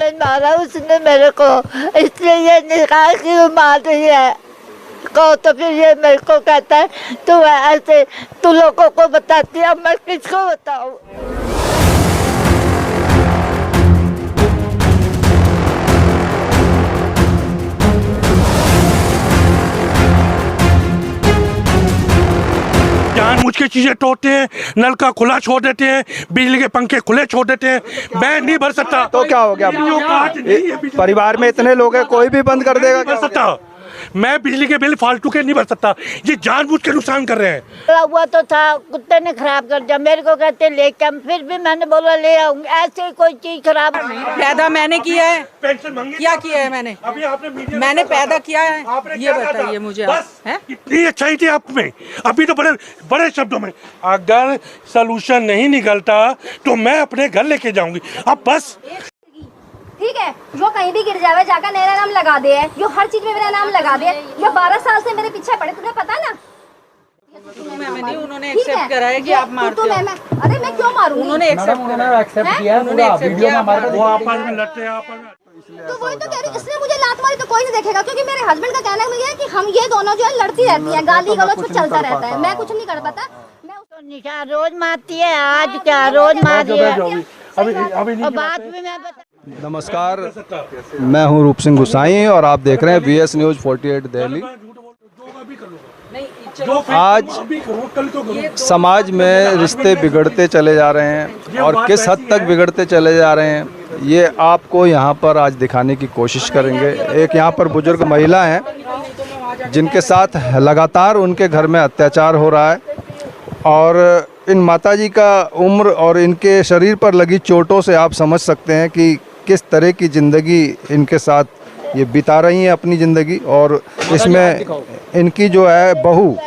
सामने मारा उसने मेरे को, इसलिए ये निकाल क्यों मार रही है को। तो फिर ये मेरे को कहता है तू ऐसे तू लोगों को बताती है, मैं किसको बताऊँ। जानबूझ के चीजें तोड़ते हैं, नल का खुला छोड़ देते हैं, बिजली के पंखे खुले छोड़ देते हैं। मैं नहीं भर सकता। तो क्या हो गया? परिवार में इतने लोग हैं, कोई भी बंद कर देगा? भर सकता मैं बिजली के बिल फालतू के नहीं भर सकता। ये जानबूझ के नुकसान कर रहे हैं। हुआ तो था, कुत्ते ने खराब कर दिया। मेरे को कहते लेके हम, फिर भी मैंने बोला ले आऊंगी। ऐसे ही कोई चीज खराब पैदा मैंने किया है, पेंशन मांगी क्या किया है मैंने? अभी आपने मैंने पैदा किया है, ये बताइए मुझे। बस इतनी अच्छाई थी आप में। अभी तो बड़े बड़े शब्दों में, अगर सोल्यूशन नहीं निकलता तो मैं अपने घर लेके जाऊंगी। अब बस ठीक है, जो कहीं भी गिर जावे जाकर मेरा नाम लगा दे, जो हर चीज में मेरा नाम लगा दे। ये 12 साल से मेरे पीछे पड़े, तुझे पता ना? उन्होंने एक्सेप्ट करा है कि आप मारते हो। अरे मैं क्यों मारूंगी? उन्होंने एक्सेप्ट किया, उन्होंने एक्सेप्ट किया। वो आपस में लड़ते हैं, आपस में। तो वही तो कह रही, इसने मुझे लात मारी तो कोई नहीं देखेगा, क्योंकि मेरे हस्बैंड का कहना है कि हम ये दोनों जो है लड़ती रहती हैं, गाली गलौज कुछ चलता रहता है। मैं कुछ नहीं कर पाता। तो निशा रोज मारती है, आज क्या रोज मार रही है। अभी बात में मैं बता। नमस्कार, मैं हूं रूप सिंह गुसाई और आप देख रहे हैं VS न्यूज़ 48 दिल्ली। आज समाज में रिश्ते बिगड़ते चले जा रहे हैं और किस हद तक बिगड़ते चले जा रहे हैं ये आपको यहाँ पर आज दिखाने की कोशिश करेंगे। एक यहाँ पर बुजुर्ग महिला हैं जिनके साथ लगातार उनके घर में अत्याचार हो रहा है और इन माताजी का उम्र और इनके शरीर पर लगी चोटों से आप समझ सकते हैं कि किस तरह की ज़िंदगी इनके साथ ये बिता रही हैं अपनी ज़िंदगी। और इसमें इनकी जो है बहू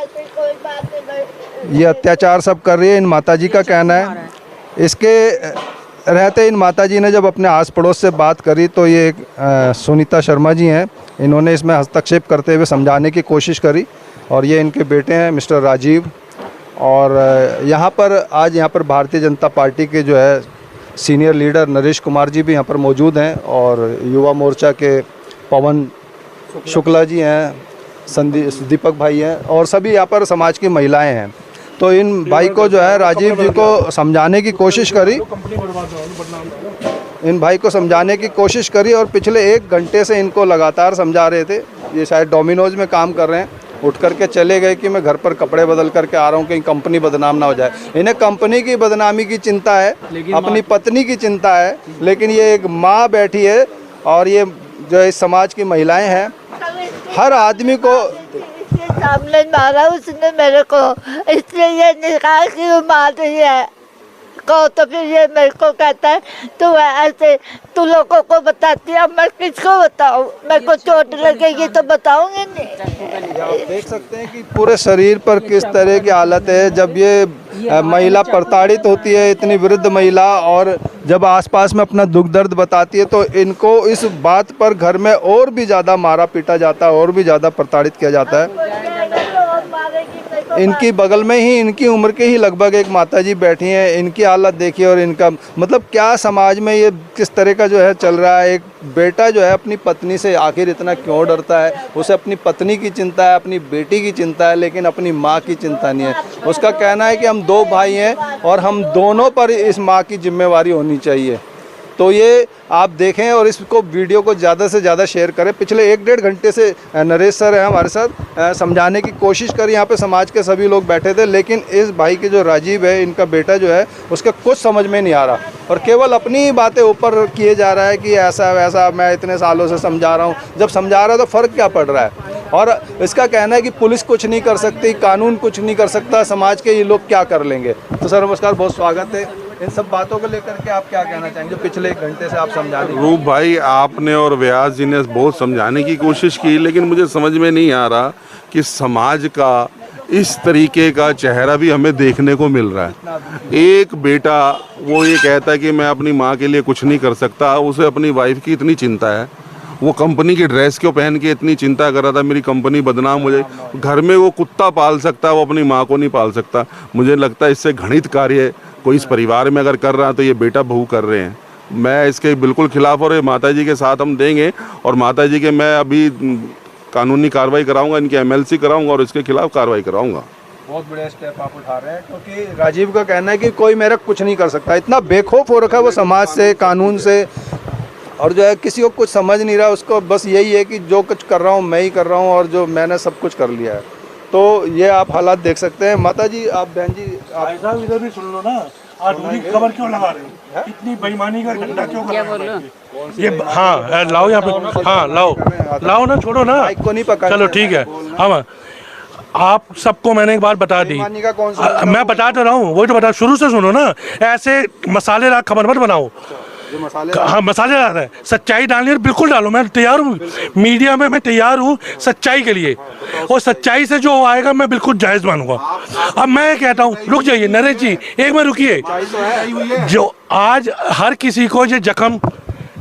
ये अत्याचार सब कर रही है, इन माताजी का कहना है। इसके रहते इन माताजी ने जब अपने आस पड़ोस से बात करी तो ये सुनीता शर्मा जी हैं, इन्होंने इसमें हस्तक्षेप करते हुए समझाने की कोशिश करी। और ये इनके बेटे हैं मिस्टर राजीव। और यहाँ पर भारतीय जनता पार्टी के जो है सीनियर लीडर नरेश कुमार जी भी यहाँ पर मौजूद हैं और युवा मोर्चा के पवन शुक्ला जी हैं, दीपक भाई हैं और सभी यहाँ पर समाज की महिलाएं हैं। तो इन भाई को जो है राजीव जी को समझाने की कोशिश करी, और पिछले 1 घंटे से इनको लगातार समझा रहे थे। ये शायद डोमिनोज में काम कर रहे हैं, उठ करके चले गए कि मैं घर पर कपड़े बदल करके आ रहा हूँ, कहीं कंपनी बदनाम ना हो जाए। इन्हें कंपनी की बदनामी की चिंता है, अपनी पत्नी की चिंता है, लेकिन ये एक माँ बैठी है और ये जो इस समाज की महिलाएं हैं, हर आदमी को सामने मारा उसने मेरे को, इसलिए ये निकाल क्यों मार रही है को। तो फिर ये मेरे को कहता है तू ऐसे तू लोगों को बताती है, मैं किसको बताऊँ। मेरे को चोट लगेगी तो बताऊंगी नहीं। आप देख सकते हैं कि पूरे शरीर पर किस तरह की हालत है जब ये महिला प्रताड़ित होती है, इतनी वृद्ध महिला, और जब आसपास में अपना दुख दर्द बताती है तो इनको इस बात पर घर में और भी ज़्यादा मारा पीटा जाता है, और भी ज़्यादा प्रताड़ित किया जाता है। इनकी बगल में ही इनकी उम्र के ही लगभग एक माताजी बैठी हैं, इनकी हालत देखिए। और इनका मतलब क्या समाज में ये किस तरह का जो है चल रहा है। एक बेटा जो है अपनी पत्नी से आखिर इतना क्यों डरता है? उसे अपनी पत्नी की चिंता है, अपनी बेटी की चिंता है, लेकिन अपनी माँ की चिंता नहीं है। उसका कहना है कि हम 2 भाई हैं और हम दोनों पर इस माँ की जिम्मेवारी होनी चाहिए। तो ये आप देखें और इसको वीडियो को ज़्यादा से ज़्यादा शेयर करें। पिछले 1-1.5 घंटे से नरेश सर है हमारे साथ, समझाने की कोशिश करी। यहाँ पे समाज के सभी लोग बैठे थे, लेकिन इस भाई के जो राजीव है, इनका बेटा जो है, उसका कुछ समझ में नहीं आ रहा और केवल अपनी ही बातें ऊपर किए जा रहा है कि ऐसा वैसा, मैं इतने सालों से समझा रहा हूँ। जब समझा रहा है तो फ़र्क क्या पड़ रहा है? और इसका कहना है कि पुलिस कुछ नहीं कर सकती, कानून कुछ नहीं कर सकता, समाज के ये लोग क्या कर लेंगे। तो सर नमस्कार, बहुत स्वागत है। इन सब बातों को लेकर के आप क्या कहना चाहेंगे? पिछले 1 घंटे से आप समझा रहे हैं। रूप भाई, आपने और व्यास जी ने बहुत समझाने की कोशिश की, लेकिन मुझे समझ में नहीं आ रहा कि समाज का इस तरीके का चेहरा भी हमें देखने को मिल रहा है। एक बेटा वो ये कहता है कि मैं अपनी माँ के लिए कुछ नहीं कर सकता, उसे अपनी वाइफ की इतनी चिंता है। वो कंपनी की ड्रेस क्यों पहन के इतनी चिंता कर रहा था, मेरी कंपनी बदनाम हो जाए। घर में वो कुत्ता पाल सकता है, वो अपनी माँ को नहीं पाल सकता। मुझे लगता है इससे घृणित कार्य कोई इस परिवार में अगर कर रहा है तो ये बेटा बहू कर रहे हैं। मैं इसके बिल्कुल खिलाफ, और ये माता जी के साथ हम देंगे, और माता जी के मैं अभी कानूनी कार्रवाई कराऊंगा, इनके MLC कराऊंगा और इसके खिलाफ कार्रवाई कराऊंगा। बहुत बड़े स्टेप आप उठा रहे हैं, क्योंकि राजीव का कहना है कि कोई मेरा कुछ नहीं कर सकता। इतना बेखौफ हो रखा है वो समाज से, कानून से, और जो है किसी को कुछ समझ नहीं रहा। उसको बस यही है कि जो कुछ कर रहा हूँ मैं ही कर रहा हूँ, और जो मैंने सब कुछ कर लिया है। तो ये आप हालात देख सकते हैं। माता जी, आप बहन जी, भाई साहब इधर भी सुन लो ना, आधुनिक खबर क्यों लगा रहे हो? इतनी बेईमानी का डंडा क्यों कर रहे हो? ये हाँ लाओ यहाँ पे, हाँ लाओ ना, छोड़ो ना, माइक को नहीं पकड़, चलो ठीक है। हाँ, आप सबको मैंने एक बात बता दी, बेईमानी का कौन सा मैं बता तो रहा हूँ, वही तो बता, शुरू से सुनो ना। ऐसे मसालेदार खबर मत बनाओ। जो मसाले, हाँ मसालेदार है, सच्चाई डालनी है बिल्कुल डालो, मैं तैयार हूँ। मीडिया में मैं तैयार हूँ सच्चाई के लिए, और सच्चाई से जो आएगा मैं बिल्कुल जायज़ मानूंगा। अब मैं कहता हूँ, रुक जाइए नरेश जी, एक मिनट रुकिए। जो आज हर किसी को ये जख्म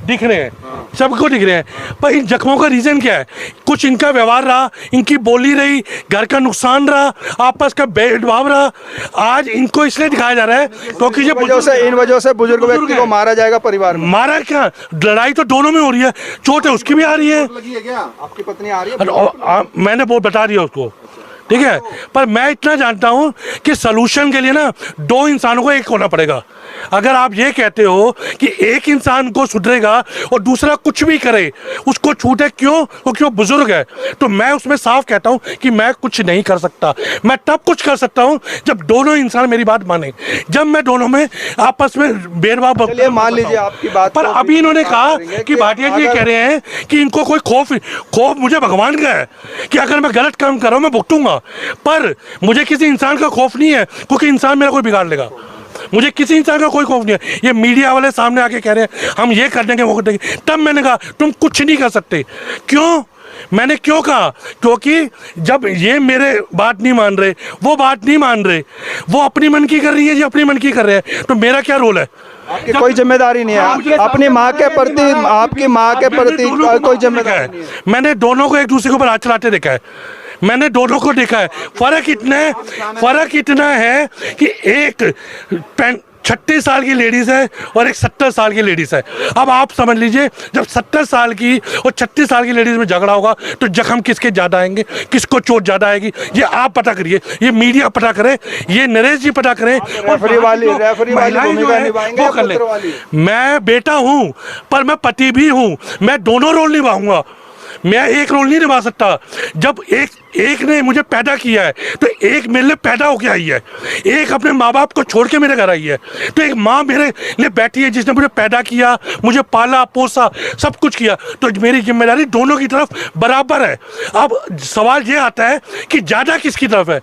दिख रहे हैं, सबको दिख रहे हैं, पर इन जख्मों का रीज़न क्या है? कुछ इनका व्यवहार रहा, इनकी बोली रही, घर का नुकसान रहा, आपस का भेदभाव रहा। आज इनको इसलिए दिखाया जा रहा है क्योंकि ये इन वजह से बुजुर्ग व्यक्ति को मारा जाएगा परिवार में। मारा क्या, लड़ाई तो दोनों में हो रही है, चोट है उसकी भी आ रही है। आपकी पत्नी आ रही है? मैंने वो बता दिया उसको, ठीक है। पर मैं इतना जानता हूं कि सलूशन के लिए ना दो इंसानों को एक होना पड़ेगा। अगर आप ये कहते हो कि एक इंसान को सुधरेगा और दूसरा कुछ भी करे उसको छूटे, क्यों? क्योंकि वो बुजुर्ग है। तो मैं उसमें साफ कहता हूं कि मैं कुछ नहीं कर सकता। मैं तब कुछ कर सकता हूं जब दोनों इंसान मेरी बात माने, जब मैं दोनों में आपस में भेदभाव। चलिए मान लीजिए आपकी बात, पर अभी इन्होंने कहा कि भाटिया जी कह रहे हैं कि इनको कोई खौफ मुझे भगवान का है कि अगर मैं गलत काम कर रहा हूं मैं भुगतूंगा, पर मुझे किसी इंसान का खौफ नहीं है, क्योंकि इंसान मेरा कोई बिगाड़ लेगा। मुझे किसी इंसान का कोई खौफ नहीं है। ये मीडिया वाले सामने आके कह रहे हैं हम ये कर देंगे वो कर देंगे, तब मैंने कहा तुम कुछ नहीं कर सकते। क्यों? मैंने क्यों कहा? क्योंकि जब ये मेरे बात नहीं मान रहे, वो बात नहीं मान रहे, वो अपनी मन की कर रही है, ये अपनी मन की कर रहे हैं, तो मेरा क्या रोल है? आपकी कोई जिम्मेदारी नहीं है अपनी माँ के प्रति, आपकी माँ के प्रति कोई जिम्मेदारी नहीं है। मैंने दोनों को एक दूसरे के ऊपर हाथ चलाते देखा है, मैंने दोनों को देखा है। फर्क इतना है कि एक 36 साल की लेडीज़ है और एक 70 साल की लेडीज़ है। अब आप समझ लीजिए, जब 70 साल की और 36 साल की लेडीज़ में झगड़ा होगा तो जख्म किसके ज़्यादा आएंगे, किसको चोट ज़्यादा आएगी, ये आप पता करिए, ये मीडिया पता करे, ये नरेश जी पता करें, रेफरी वाली भूमिका निभाएंगे, वो कर ले। मैं बेटा हूँ पर मैं पति भी हूँ, मैं दोनों रोल निभाऊंगा। मैं एक रोल नहीं निभा सकता। जब एक ने मुझे पैदा किया है तो एक मेरे लिए पैदा होके आई है, एक अपने माँ बाप को छोड़ के मेरे घर आई है, तो एक माँ मेरे लिए बैठी है जिसने मुझे पैदा किया, मुझे पाला पोसा, सब कुछ किया, तो मेरी जिम्मेदारी दोनों की तरफ बराबर है। अब सवाल ये आता है कि ज़्यादा किसकी तरफ है,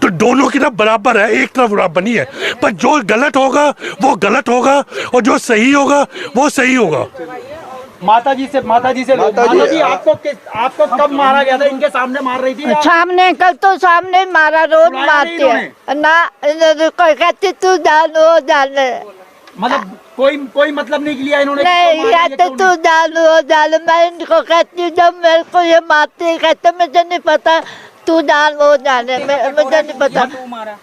तो दोनों की तरफ बराबर है, एक तरफ बराबर नहीं है। पर जो गलत होगा वो गलत होगा और जो सही होगा वो सही होगा। माता जी आपको कब मारा गया था? इनके सामने मार रही थी? सामने, कल तो सामने मारा, रोज मारते हैं ना। कोई कहती तू जान वो जान, मतलब कोई मतलब नहीं लिया इन्होंने? नहीं कहते तू जान वो जान। मैं इनको कहती हूँ, जब मेरे को ये मारते कहते मुझे नहीं पता, तू जान वो जाने, मुझे नहीं पता।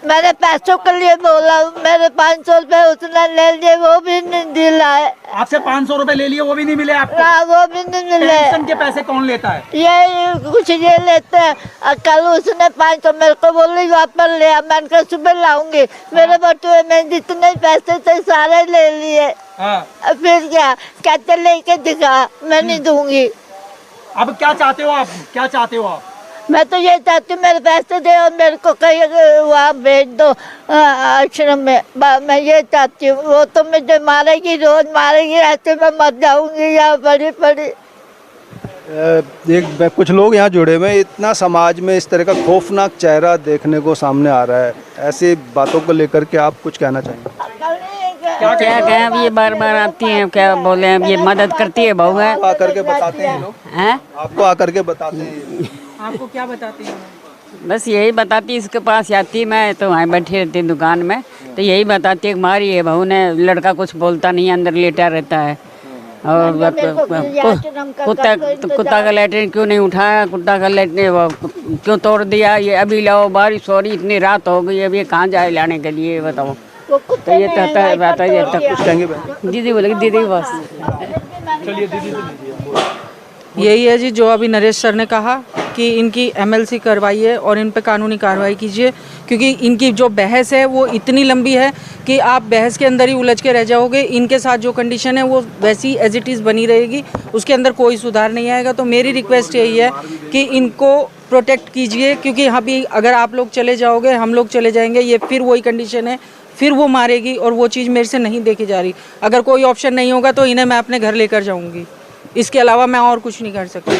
मैंने पैसों के लिए बोला, मेरे 500 रुपए उसने ले लिए, वो भी नहीं दिलाए। आपसे 500 रुपए ले लिए, वो भी नहीं मिले आपको? ना, वो भी नहीं मिले। पेंशन के पैसे कौन लेता है? ये कुछ ये लेते हैं। कल उसने 500 मेरे को बोली वापस ले आ, मैंने कहा सुबह लाऊंगी। मेरे बटुए में जितने पैसे थे सारे ले लिए। फिर क्या कहते लेके दिखा, मैं नहीं दूंगी। अब क्या चाहते हो आप? क्या चाहते हो आप? मैं तो ये चाहती हूँ मेरे पैसे दे और मेरे को कहीं वहाँ भेज दो आश्रम में। मैं ये चाहती हूँ। वो तो मुझे मारेगी, रोज मारेगी, ऐसे मैं मर जाऊंगी यहाँ पड़ी। कुछ लोग यहाँ जुड़े हुए हैं। इतना समाज में इस तरह का खौफनाक चेहरा देखने को सामने आ रहा है, ऐसी बातों को लेकर के आप कुछ कहना चाहेंगे? क्या कहें, अब ये बार बार आती हैं, क्या बोले, अब ये मदद करती है बहू है। आकर के बताते हैं लोग, हैं आपको आकर के बताते हैं? आपको क्या बताती है? बस यही बताती, इसके पास आती, मैं तो वहाँ बैठी रहती दुकान में, तो यही बताती है मारी है बहू ने, लड़का कुछ बोलता नहीं, अंदर लेटा रहता है। और कुत्ता का लैट्रिन क्यों नहीं उठाया, कुत्ता का लैट्रिन क्यों तोड़ दिया, ये अभी लाओ, बारिश हो रही, इतनी रात हो गई, अब ये कहाँ जाए लाने के लिए, बताओ। वो कुत्ते तो ये ने कहता है लाइक बात है ये कर तक दिया। कुछ कहेंगे बहन? दीदी बोलेगी दीदी बस। यही है जी जो अभी नरेश सर ने कहा कि इनकी एमएलसी करवाइए और इन पे कानूनी कार्रवाई कीजिए, क्योंकि इनकी जो बहस है वो इतनी लंबी है कि आप बहस के अंदर ही उलझ के रह जाओगे। इनके साथ जो कंडीशन है वो वैसी एज इट इज़ बनी रहेगी, उसके अंदर कोई सुधार नहीं आएगा। तो मेरी रिक्वेस्ट यही है कि इनको प्रोटेक्ट कीजिए, क्योंकि यहाँ भी अगर आप लोग चले जाओगे हम लोग चले जाएंगे, ये फिर वही कंडीशन है, फिर वो मारेगी और वो चीज़ मेरे से नहीं देखी जा रही। अगर कोई ऑप्शन नहीं होगा तो इन्हें मैं अपने घर लेकर जाऊँगी, इसके अलावा मैं और कुछ नहीं कर सकती।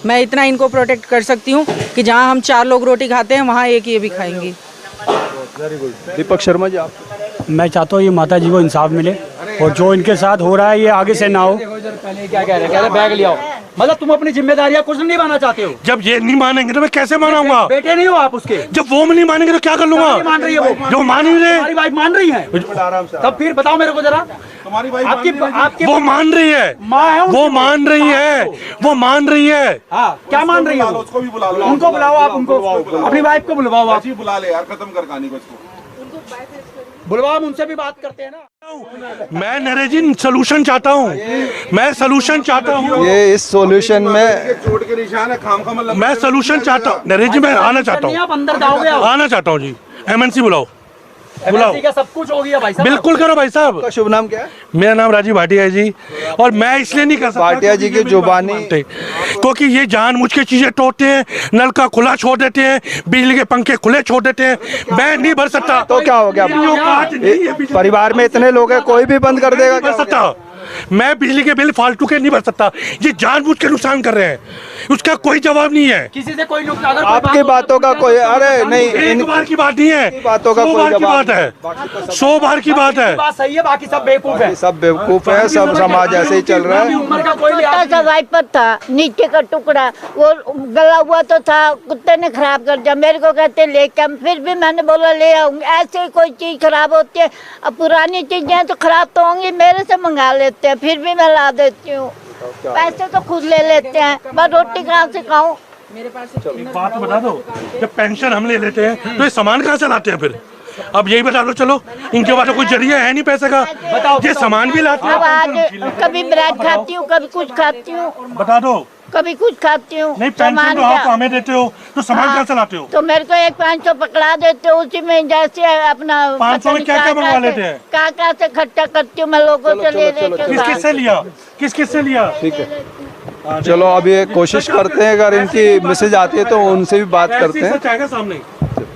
मैं इतना इनको प्रोटेक्ट कर सकती हूँ कि जहाँ हम 4 लोग रोटी खाते हैं वहाँ एक ये भी खाएंगी। दीपक शर्मा जी, आप? मैं चाहता हूँ ये माता जी को इंसाफ मिले और जो इनके साथ हो रहा है ये आगे से ना हो। पहले क्या कह रहे बैग ले आओ, मतलब तुम अपनी जिम्मेदारियां कुछ नहीं मानना चाहते हो? जब ये नहीं मानेंगे तो मैं कैसे मनाऊंगा? बेटे नहीं हो आप उसके? जब वो नहीं मानेंगे तो क्या कर लूंगा? नहीं मान रही है वो, जो मान ही रहे, तुम्हारी वाइफ मान रही है, तब फिर बताओ मेरे को जरा। तुम्हारी वाइफ आपकी वो मान रही है, माँ है, वो मान रही है, वो मान रही है। हाँ क्या मान रही है? उसको भी बुला लो, उनको बुलाओ आप, उनको अपनी वाइफ को बुलवाओ आप। बुला ले यार, खत्म कर कहानी को इसको। बुलवाओ, उनसे भी बात करते हैं ना। मैं नरेश जी सलूशन चाहता हूँ, मैं सलूशन चाहता हूँ। ये इस सॉल्यूशन में चोट के निशान है, खाम खा मैं सलूशन चाहता हूँ नरेश जी, मैं आना चाहता हूँ, आप अंदर जाओगे? आना चाहता हूँ जी। एमएनसी बुलाओ, बुलाओ, का सब कुछ हो गया भाई साहब। बिल्कुल करो भाई साहब। आपका शुभ नाम क्या है? मेरा नाम राजीव भाटिया है जी, और मैं इसलिए नहीं कर सकता भाटिया जी की जुबानी, क्योंकि ये जानबूझ के चीजें तोड़ते हैं, नल का खुला छोड़ देते हैं, बिजली के पंखे खुले छोड़ देते हैं। मैं नहीं भर सकता। तो क्या हो गया? मेरी औकात नहीं है, परिवार में इतने लोग हैं, कोई भी बंद कर देगा भर सकता। मैं बिजली के बिल फालतू के नहीं भर सकता। ये जानबूझ के नुकसान कर रहे हैं, उसका कोई जवाब नहीं है। किसी से कोई नुकसान, अगर आपकी बातों का कोई, अरे नहीं, एक बार की बात नहीं है, बातों का 100 कोई बार की जवाब बात है, 100 बार की बात है। बात सही है, बाकी सब बेवकूफ है। सब बेवकूफ है, सब समाज ऐसे ही चल रहा है। उम्र का कोई छोटा लिहाज सा वाइपर था, नीचे का टुकड़ा वो गला हुआ तो था, कुत्ते ने खराब कर दिया। मेरे को कहते लेके, फिर भी मैंने बोला ले आऊंगी। ऐसे ही कोई चीज खराब होती है, अब पुरानी चीजें तो खराब तो होंगी, मेरे से मंगा लेते हैं, फिर भी मैं ला देती हूँ। पैसे तो खुद ले लेते हैं, मैं रोटी कहाँ से खाऊं? एक बात बता दो, जब पेंशन हम ले लेते हैं तो ये सामान कहाँ से लाते हैं फिर? अब यही बता दो, चलो इनके पास तो कोई जरिया है नहीं पैसे का, ये सामान भी लाते अब आज हैं। कभी ब्रेड खाती हूँ, कभी कुछ खाती हूँ, बता दो, कभी कुछ खाती हूँ। नहीं पेंशन तो आप हमें देते हो तो सामान कहाँ से लाते हो? तो मेरे को एक 500 पकड़ा देते हो, उसी में जैसे अपना 500 में क्या-क्या मंगवा लेते हैं? काका से खर्चा करती हूँ मैं, लोगों से ले लेके। किस किस से लिया, किस किस से लिया? ठीक है, चलो अब ये कोशिश करते हैं, अगर इनकी मैसेज आती है तो उनसे भी बात करते हैं। सच आएगा सामने।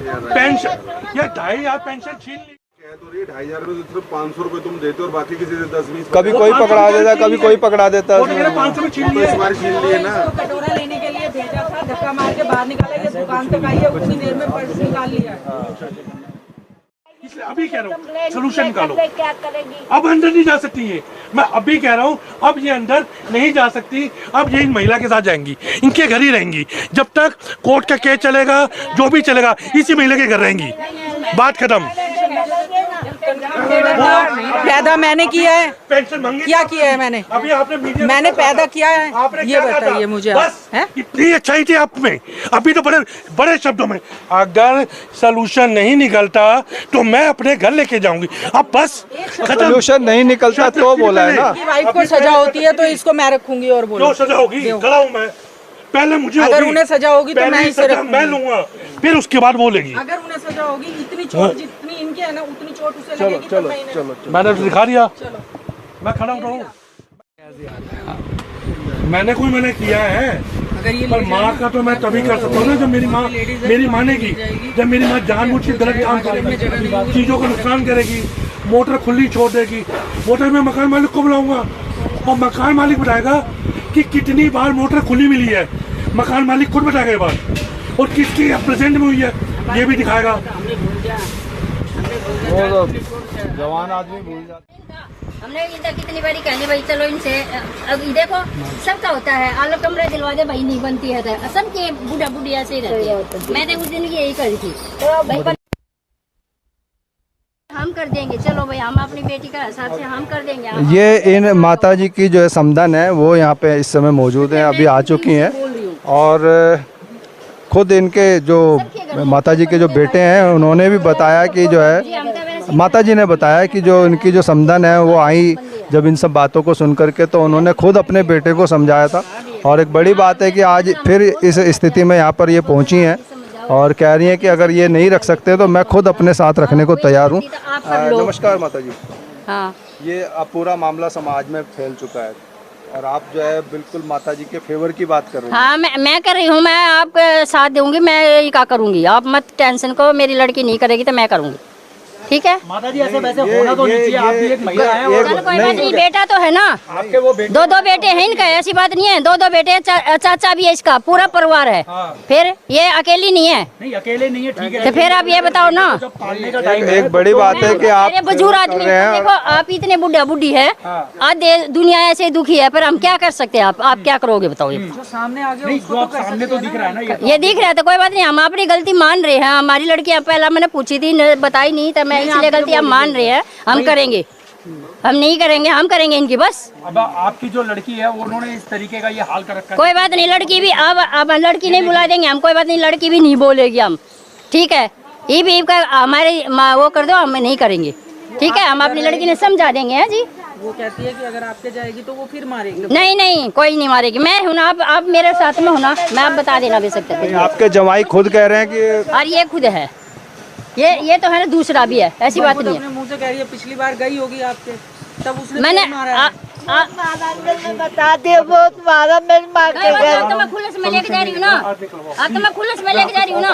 पेंशन या 2500 पेंशन छीन ली। 2,500 में तो सिर्फ 500 रुपए तुम देते हो और बाकी किसी से 10-20। कभी कोई पकड़ा देता है, कभी कोई पकड़ा देता वो तो मैंने है। 500 में छीन लिया। तुम्हारी छीन लिए ना। कटोरा लेने के लिए भेजा था, धक्का मार के बाहर निकाला, ये दुकान तक आई है, उतनी देर में पर्स निकाल लिया। इसलिए अभी कह रहा हूँ सोल्यूशन निकालो। क्या करेगी? अब अंदर नहीं जा सकती है, मैं अभी कह रहा हूँ, अब ये अंदर नहीं जा सकती। अब ये इन महिला के साथ जाएंगी, इनके घर ही रहेंगी जब तक कोर्ट का केस चलेगा, जो भी चलेगा इसी महिला के घर रहेंगी, बात खत्म। पैदा मैंने किया है, पेंशन मांगी क्या किया है मैंने? अभी आपने मीडिया में मैंने कहा पैदा था। किया है, आपने ये क्या कहा बताइए था? मुझे बस हैं? इतनी अच्छाई थी आप में, अभी तो बड़े बड़े शब्दों में। अगर सलूशन नहीं निकलता तो मैं अपने घर लेके जाऊंगी। अब बस खत्म। सोल्यूशन नहीं निकलता तो बोला है ना। वाइफ को सजा होती है तो इसको मैं रखूंगी और बोलो। जो सजा होगी खड़ा हूँ मैं, पहले मुझे अगर होगी। उन्हें सजा होगी तो पहले मैं इसे सजा रखूंगी। मैं लूंगा, फिर उसके बाद वो लेगी। अगर उन्हें सजा होगी, इतनी चोट जितनी इनके है ना उतनी चोट उसे चलो लगेगी। चलो तो मैं इन्हें- चलो मैंने तो दिखा दिया, मैं खड़ा हूँ। मैंने कोई मैंने किया है, अगर ये पर माँ का तो मैं तभी कर सकता हूँ ना जब मेरी माँ मानेगी, जब मेरी माँ जानबूझ के गलत काम करेगी, चीजों का नुकसान करेगी, मोटर खुली छोड़ देगी। मोटर में मकान मालिक को बुलाऊंगा और मकान मालिक बताएगा कि कितनी बार मोटर खुली मिली है, मकान मालिक खुद बताएगा ये बात, और किसकी प्रेजेंट में हुई है ये भी दिखाएगा। जवान आदमी भूल जाते। हमने इधर कितनी बारी कहने भाई चलो इनसे, अब ये देखो सबका होता है, आलो कमरे दिलवाजे भाई नहीं बनती है, सबके बूढ़ा बूढ़ी ऐसे ही रहते हैं। मैंने उस दिन यही करी थी भाई, हम कर देंगे, चलो भाई हम अपनी बेटी का हिसाब से हम कर देंगे। ये इन माता जी की जो है समधन है वो यहाँ पे इस समय मौजूद हैं, अभी आ चुकी हैं, और खुद इनके जो माता जी के जो बेटे हैं उन्होंने भी बताया कि जो है माता जी ने बताया कि जो इनकी जो समधन है वो आई जब इन सब बातों को सुन करके, तो उन्होंने खुद अपने बेटे को समझाया था। और एक बड़ी बात है कि आज फिर इस स्थिति में यहाँ पर ये पहुँची हैं और कह रही हैं कि अगर ये नहीं रख सकते तो मैं खुद अपने साथ रखने को तैयार हूँ। नमस्कार माता जी। हाँ, ये अब पूरा मामला समाज में फैल चुका है और आप जो है बिल्कुल माता जी के फेवर की बात कर रहे हैं। हाँ, मैं कर रही हूँ, मैं आपके साथ दूंगी, मैं ये क्या करूँगी, आप मत टेंशन को, मेरी लड़की नहीं करेगी तो मैं करूँगी, ठीक है। माता जी ऐसे वैसे होना तो नहीं चाहिए, आप भी एक महिला हैं और चलो कोई बात नहीं, बेटा तो है ना, आपके वो बेटे दो बेटे हैं इनका, ऐसी बात नहीं है, दो बेटे हैं, चाचा भी है, इसका पूरा परिवार है। फिर ये अकेली नहीं है, नहीं अकेले नहीं है, ठीक है। तो फिर आप ये बताओ ना, जब पालने का टाइम है एक बड़ी बात है कि आप अरे बुजुर्ग आदमी देखो, आप इतने बुढ़ी है, आज दुनिया ऐसे दुखी है, पर हम क्या कर सकते हैं, आप क्या करोगे बताओ। जो सामने आ गया नहीं, जो आप सामने तो दिख रहा है ना ये दिख रहा है तो कोई बात नहीं, हम अपनी गलती मान रहे हैं। हमारी लड़की पहला मैंने पूछी थी, बताई नहीं, तो मैं इसलिए गलती हम मान रहे हैं, हम करेंगे, हम नहीं करेंगे, हम करेंगे इनकी बस। अब आपकी जो लड़की है उन्होंने इस तरीके का ये हाल कर रखा है। कोई बात नहीं, लड़की भी अब लड़की नहीं बुला देंगे हम, कोई बात नहीं, लड़की भी नहीं बोलेगी हम, ठीक है। ये भी हमारे वो कर दो, हम नहीं करेंगे, ठीक है, हम अपनी लड़की ने समझा देंगे। हैं जी, वो कहती है कि अगर आपके जाएगी तो वो फिर मारेगी। नहीं कोई नहीं मारेगी, मैं हूं ना, आप मेरे साथ में हो ना, मैं आप बता देना बेशक। आपके जवाई खुद कह रहे हैं कि और ये खुद है, ये तो है ना, दूसरा भी है, ऐसी बात नहीं है। अपने मुंह से कह रही है, पिछली बार गई होगी आपके, तब उसने मैंने मारा है। बता दिया, बहुत मारा, मेरी माँ के घर। तो मैं खुलस में लेके जा रही हूँ ना, अब तो मैं खुलस में लेके जा रही हूँ ना,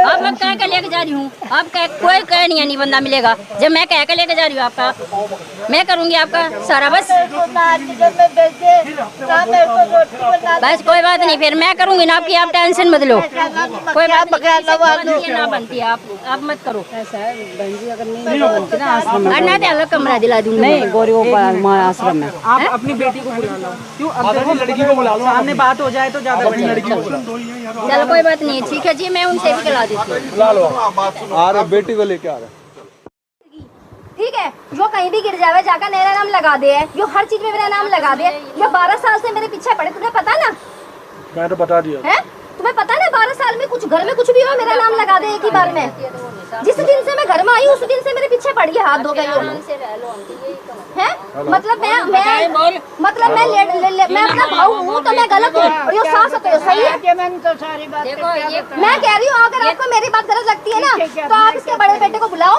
अब मैं कह के लेके जा रही हूँ, अब कोई कह नहीं बंदा मिलेगा, जब मैं कह के लेके जा रही हूँ आपका, मैं करूँगी आपका सारा, बस बस कोई बात नहीं, फिर मैं करूँगी ना आपकी, आप टेंशन मत लो, कोई बात नहीं, ना बनती है, आप मत करो ना, तो अलग कमरा दिला दूंगी। नहीं, गौरव आश्रम में आप अपनी बेटी को बुला लो, क्यों अब देखो लड़की को बुला लो, सामने बात हो जाए तो ज्यादा बढ़िया। चलो कोई बात नहीं, ठीक है जी, मैं उनसे भी खिला देती हूँ। आ रहे बेटी को लेके आ रहे। ठीक है, जो कहीं भी गिर जावे जाकर मेरा नाम लगा दे, जो हर चीज में मेरा नाम लगा दे, जो 12 साल से मेरे पीछे पड़े, तुम्हें पता ना? मैं तो बता दिया है, तुम्हें पता ना, 12 साल में कुछ घर में कुछ भी हो, मेरा नाम लगा दे एक ही बार में। जिस दिन से मैं घर में आई उस दिन से मेरे पीछे पड़ी है, हाथ धो गई है। मतलब मैं अपना भाऊ हूँ तो मैं गलत हूँ और ये सास होते हो, सही है। मैं कह रही हूँ, अगर आपको मेरी बात गलत लगती है ना, तो आप इसके बड़े बेटे को बुलाओ,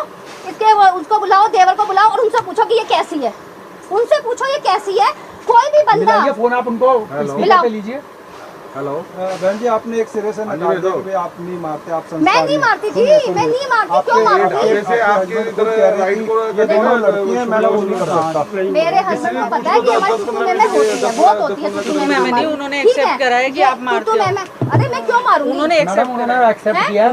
उसको बुलाओ, देवर को बुलाओ और उनसे पूछो कि ये कैसी है, उनसे पूछो ये कैसी है। कोई भी बंदा फोन आप उनको मिलाओ, लीजिए। हेलो बहन जी, आपने एक सिरे से निकाल दिया कि आप नहीं मारते, आप मैं नहीं मारती जी, मैं नहीं मारती, क्यों मारूंगी? मेरे हस्बैंड को पता है कि हमारी सुतुमे में होती है, बहुत होती है सुतुमे में। उन्होंने एक्सेप्ट करा है कि आप मारते हो। अरे मैं क्यों मारूंगी? उन्होंने एक्सेप्ट किया,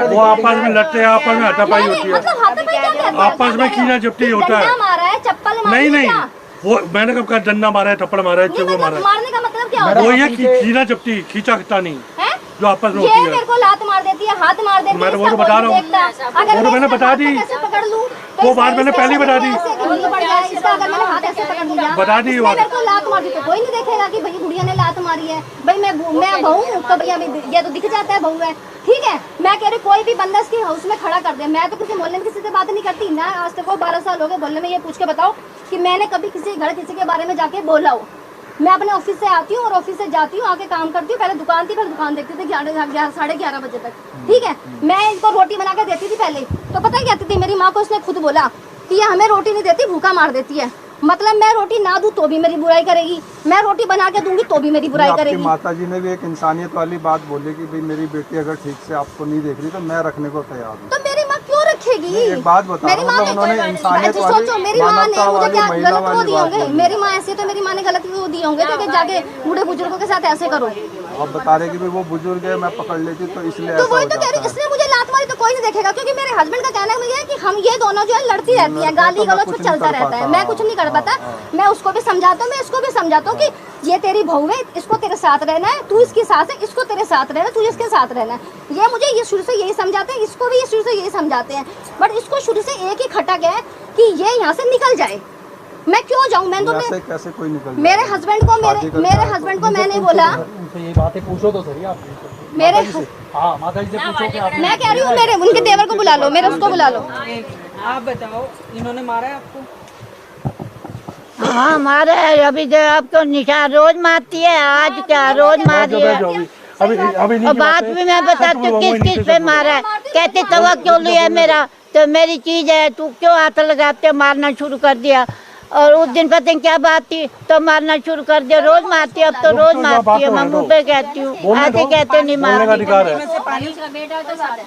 वो आपस में लड़ते हैं, आपस में हाथापाई होती है, मतलब हाथापाई क्या कहते हैं? आपस में कीना झपटी होता है। मारा है, चप्पल मारी नहीं क्या? वो मैंने कब कहा, डंडा मारा है, थप्पड़ मारा है, चुगो मारा है, मारने का मतलब क्या होता है? वो ये कीना झपटी, खींचा खींचा नहीं है? जो आपस में ये होती है। मेरे को लात मार देती है, हाथ मार देती है, मैं तो वो इसका तो बता कोई रहा हूँ। देखता। अगर वो तो मैंने इसका बता हाथ दी। ऐसे पकड़ लूं, वो बात मैंने पहले बता दी। ऐसे गिल्ली पड़ जाए, इसका अगर मैंने हाथ ऐसे पकड़ लिया, बता दी इसने बात। मेरे को लात मार दी तो कोई नहीं देखेगा कि भाई बुढ़िया ने लात मारी है। भाई मैं बहू हूँ तो भैया ये तो दिख जाता है बहू है, ठीक है। मैं कह रही कोई भी बंदा इसके हाउस में खड़ा कर दे, मैं तो किसी मोहल्ले में किसी से बात नहीं करती ना, आज तक 12 साल हो गए बोलने में। ये पूछ के बताओ कि मैंने कभी किसी घर किसी के बारे में जाके बोला हो? मैं अपने ऑफिस से आती हूँ और ऑफिस से जाती हूँ, आके काम करती हूँ। पहले दुकान थी, फिर दुकान देखती थी 11:30 बजे तक, ठीक है। मैं इनको रोटी बना के देती थी पहले, तो पता क्या कहती थी मेरी माँ को, इसने खुद बोला कि ये हमें रोटी नहीं देती, भूखा मार देती है। मतलब मैं रोटी ना दूं तो भी मेरी बुराई करेगी, मैं रोटी बना के दूंगी तो भी मेरी बुराई करेगी। माता जी ने भी एक इंसानियत वाली बात बोली कि भाई मेरी बेटी अगर ठीक से आपको नहीं देख रही तो मैं रखने को तैयार हूँ। तो मेरी माँ क्यों रखेगी? एक बात बताओ, मेरी माँ उन्होंने इंसानियत वाली, सोचो, मेरी माँ ने मानवता मुझे क्या वाली, गलत वो दिए महिला होंगे? वाली मेरी माँ ऐसी है तो मेरी माँ ने गलत वो दिए होंगे कि जाके बूढ़े बुजुर्गों के साथ ऐसे करो। आप बता रहे कि भाई वो बुजुर्ग है, मैं पकड़ लेती तो इसलिए तो वही तो कह रही, इसने मुझे लात मारी तो कोई नहीं देखेगा, क्योंकि मेरे हस्बैंड का कहना है कि हम ये दोनों जो है लड़ती रहती है, गाली गलौज कुछ चलता रहता है। मैं कुछ नहीं कर पाता, मैं उसको भी समझाता हूँ, मैं इसको भी समझाता हूँ कि ये तेरी बहू है, इसको तेरे साथ रहना है, तू इसकी सास है, इसको तेरे साथ रहना है, तू इसके साथ रहना है। ये मुझे ये शुरू से यही समझाते हैं, इसको भी ये शुरू से यही समझाते हैं, बट इसको शुरू से एक ही खटक है कि ये यहाँ से निकल जाए। मैं क्यों जाऊँ? मैं तो कैसे कोई निकल मेरे हस्बैंड को मैं नहीं बोला, ये बातें पूछो तो सही आप मेरे हाँ माता जी से पूछो कि आप मैं कह रही हूँ मेरे उनके देवर को बुला लो, मेरे उसको बुला लो। आप बताओ, इन्होंने मारा है आपको? हाँ हमारे अभी जो आपको निशान रोज मारती है, आज क्या रोज मारी है। अभी और बात भी मैं बताती हूँ किस किस पे मारा है। कहते तवा क्यों लिया मेरा, तो मेरी चीज है, तू क्यों हाथ लगाते, मारना शुरू कर दिया। और उस दिन पता नहीं क्या बात थी तो मारना शुरू कर दिया। रोज मारती है, अब तो रोज मारती है। मैं मुँह पे कहती हूँ, ऐसे कहते नहीं मारती।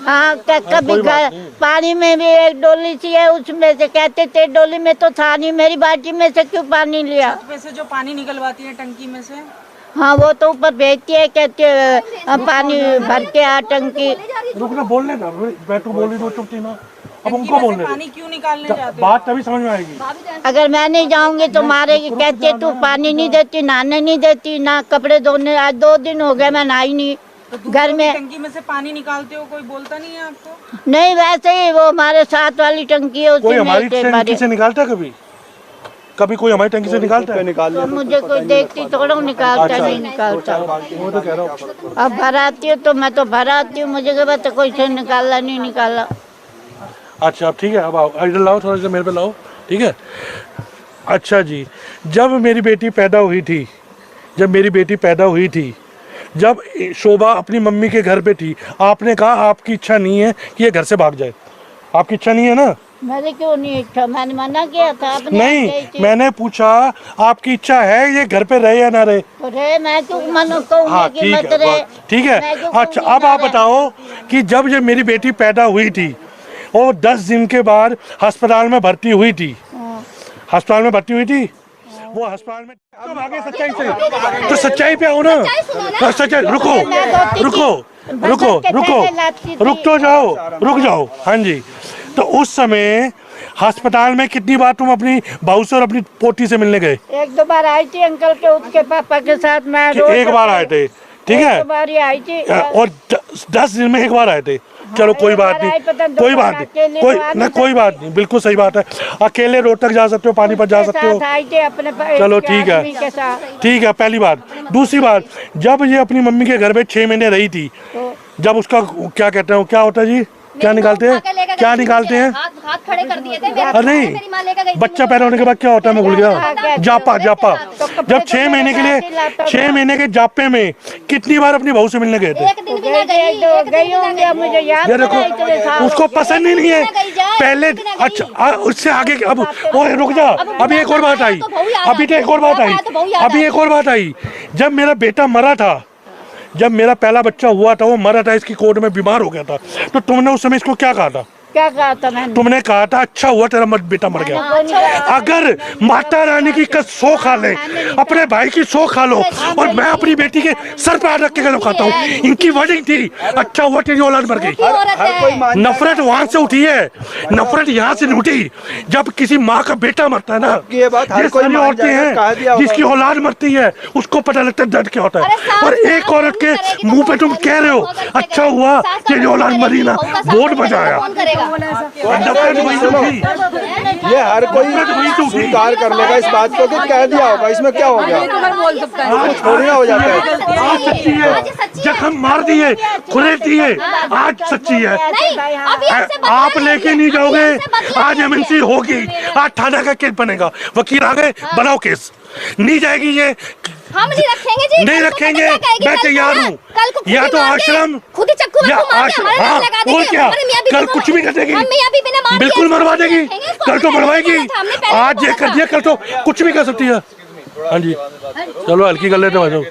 हाँ कभी पानी में भी एक डोली सी है, उसमें से कहते थे डोली में तो था नहीं, मेरी बाल्टी में से क्यों पानी लिया। छत पे से जो पानी निकलवाती है टंकी में से, हाँ वो तो ऊपर भेजती है, कहती है पानी भर के आ टंकी। रुकना, बोलने ना, मैं तो बोल रही हूँ चुप थी ना, अब उनको बोलने दे। पानी क्यों निकालने जाते हो? बात तभी समझ में आएगी। अगर मैं नहीं जाऊंगी तो मारेगी। कहती है तू पानी नहीं देती, नहाने नहीं देती, ना कपड़े धोने। आज 2 दिन हो गए मैं नहाई नहीं घर में। टंकी में से पानी निकालते हो, कोई बोलता नहीं है आपको? नहीं वैसे ही वो हमारे साथ वाली टंकी है, कोई हमारी उसी टंकी से निकालता है कभी? कभी कोई हमारी टंकी से निकालता है? तो मुझे कोई देखती थोड़ा निकालता, नहीं निकालता। वो तो कह रहा हूँ। अब भर आती हूँ तो मैं तो भर आती हूँ, मुझे क्या पता कोई से निकाला नहीं निकाला। अच्छा अब ठीक है, अब आओ इधर लाओ, थोड़ा सा मेरे पे लाओ, ठीक है। अच्छा जी, जब मेरी बेटी पैदा हुई थी, जब शोभा अपनी मम्मी के घर पे थी, आपने कहा आपकी इच्छा नहीं है कि ये घर से भाग जाए। आपकी इच्छा नहीं है ना? मेरे क्यों नहीं इच्छा, मैंने मना किया था अपने। नहीं, मैंने पूछा आपकी इच्छा है ये घर पे रहे या ना रहे? तो रहे, मैं क्यों मना कहूँगी। हाँ ठीक है, ठीक है। अच्छा अब आप बताओ कि जब ये मेरी बेटी पैदा हुई थी और 10 दिन के बाद अस्पताल में भर्ती हुई थी, वो अस्पताल में तो आगे सच्चाई से, तो सच्चाई पे आओ ना। सच्चाई, रुक जाओ। हाँ जी, तो उस समय अस्पताल में कितनी बार तुम अपनी बहू से और अपनी पोती से मिलने गए? 1-2 बार आई थी अंकल के, उसके पापा के साथ मैं रोज। एक बार आए थे, ठीक है। 1 बार ही आई थी और 10 दिन में 1 बार आए थे। चलो कोई बात नहीं, कोई बात नहीं, बिल्कुल सही बात है। अकेले रोड तक जा सकते हो, पानीपत जा सकते हो। चलो ठीक है, ठीक है, पहली बात। दूसरी बात, जब ये अपनी मम्मी के घर में 6 महीने रही थी, जब उसका क्या कहते हैं, क्या होता है जी, क्या निकालते हैं, हाथ खड़े कर दिए थे। अरे नहीं, बच्चा पैदा होने के बाद क्या होता है, मैं भूल गया। जापा। जब 6 महीने के लिए, 6 महीने के जापे में कितनी बार अपनी बहू से मिलने गए थे? ये देखो, उसको पसंद ही नहीं है पहले। अच्छा उससे आगे अब रुक जा, अभी एक और बात आई। जब मेरा बेटा मरा था, जब मेरा पहला बच्चा हुआ था, वो मरा था, इसकी कोर्ट में बीमार हो गया था, तो तुमने उस समय इसको क्या कहा था? तुमने कहा था अच्छा हुआ तेरा बेटा मर गया। अगर माता रानी की सौ खा ले, अपने भाई की 100 खा लो, और मैं अपनी बेटी के सर पे हाथ रख के गले खाता हूँ, इनकी वजह थी अच्छा हुआ तेरी औलाद मर गई। नफरत वहां से उठी है, नफरत यहाँ से नहीं उठी। जब किसी माँ का बेटा मरता है ना, ये सारी औरतें हैं जिसकी औलाद मरती है, उसको पता लगता है दर्द क्या होता है। और एक औरत के मुंह पे तुम कह रहे हो अच्छा हुआ तेरी औलाद मरी ना, बहुत मजा आया। ये हर कोई स्वीकार कर लेगा इस बात को कि कह दिया होगा, इसमें क्या हो गया, कुछ थोड़ी ना हो जाता है। आज सच्ची है, जख्म मार दिए, खुरेद दिए, आज सच्ची है। आप लेके नहीं जाओगे, आज एमएनसी होगी, आज थाना का केस बनेगा, वकील आ गए बनाओ केस, नहीं जाएगी ये, हम नहीं रखेंगे जी, नहीं रखेंगे। मैं तैयार हूँ, या तो आश्रम खुद ही चक्कू या आश्रम, हाँ और क्या, कल कुछ भी कर देगी, बिल्कुल मरवा देगी, कल तो मरवाएगी। आज ये कर दिया, कल तो कुछ भी कर सकती है। हाँ जी, चलो हल्की कर लेते हैं।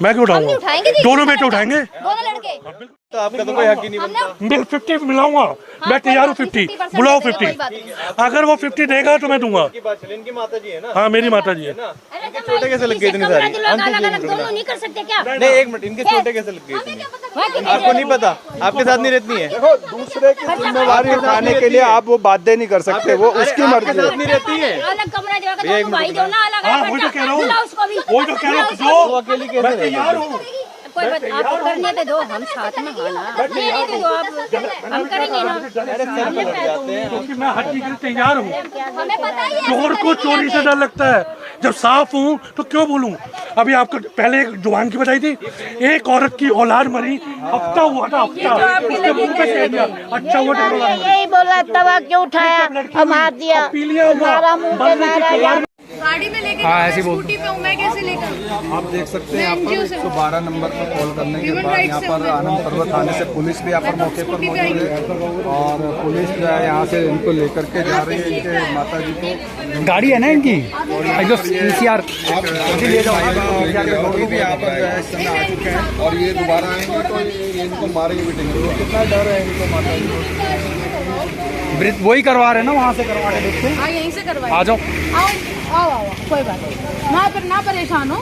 मैं क्यों उठाऊंगा, दोनों बेटे उठाएंगे, दोनों लड़के। तो आपका तो कोई हक ही नहीं बनता। 50 मिलाऊंगा, मैं तैयार हूँ। 50 बुलाओ, 50 अगर वो 50 देगा तो मैं दूंगा। इनकी माता जी है ना? हाँ मेरी माता जी है। इनके छोटे कैसे लग गए इतनी सारी? दोनों नहीं कर सकते क्या? नहीं एक मिनट, इनके छोटे कैसे लग गए इतनी? आपको नहीं पता, आपके साथ नहीं रहती है। देखो दूसरे की जिम्मेवारी उठाने के लिए आप वो बाध्य नहीं कर सकते, वो उसकी मर्जी नहीं रहती है। अलग कमरा जो भाई दो ना, अलग वही तो कह रहा हूँ, जो मैं तैयार हूँ। कोई बात आप करने तो दो, हम साथ में हैं ना, लेने तो दो आप, हम करेंगे ना। क्योंकि मैं हर चीज के लिए तैयार हूँ। हमें पता ही है चोर को चोरी से डर लगता है, जब साफ हूँ तो क्यों बोलूँ। अभी आपको पहले एक जुबान की बताई थी, एक औरत की औलाद मरी, हफ्ता हुआ था, हफ्ता उसके मुंह पे कह दिया अच्छा वो यही बोला, तवा क्यों उठाया, हम हाथ दिया, हमारा मुंह पे मारा। गाड़ी में लेके स्कूटी पे हूँ मैं, कैसे लेकर? आप देख सकते हैं यहाँ पर 112 नंबर पर कॉल करने के बाद यहाँ पर आनंद पर्वत थाने से पुलिस भी यहाँ पर मौके पर मौजूद है और पुलिस जो है यहाँ से इनको लेकर के जा रही है। इनके माता जी को गाड़ी है ना इनकी जो PCR ले जाओ, भी यहाँ पर जो है इस समय आ चुके हैं और ये दोबारा आएंगे तो इनको मारेंगे पीटेंगे। कितना डर है इनको माता जी को। वही करवा रहे हैं ना, वहाँ से करवा के देखते हैं। हाँ यहीं से करवाइए। आ जाओ आओ आओ आओ, कोई बात नहीं, ना परेशान हो।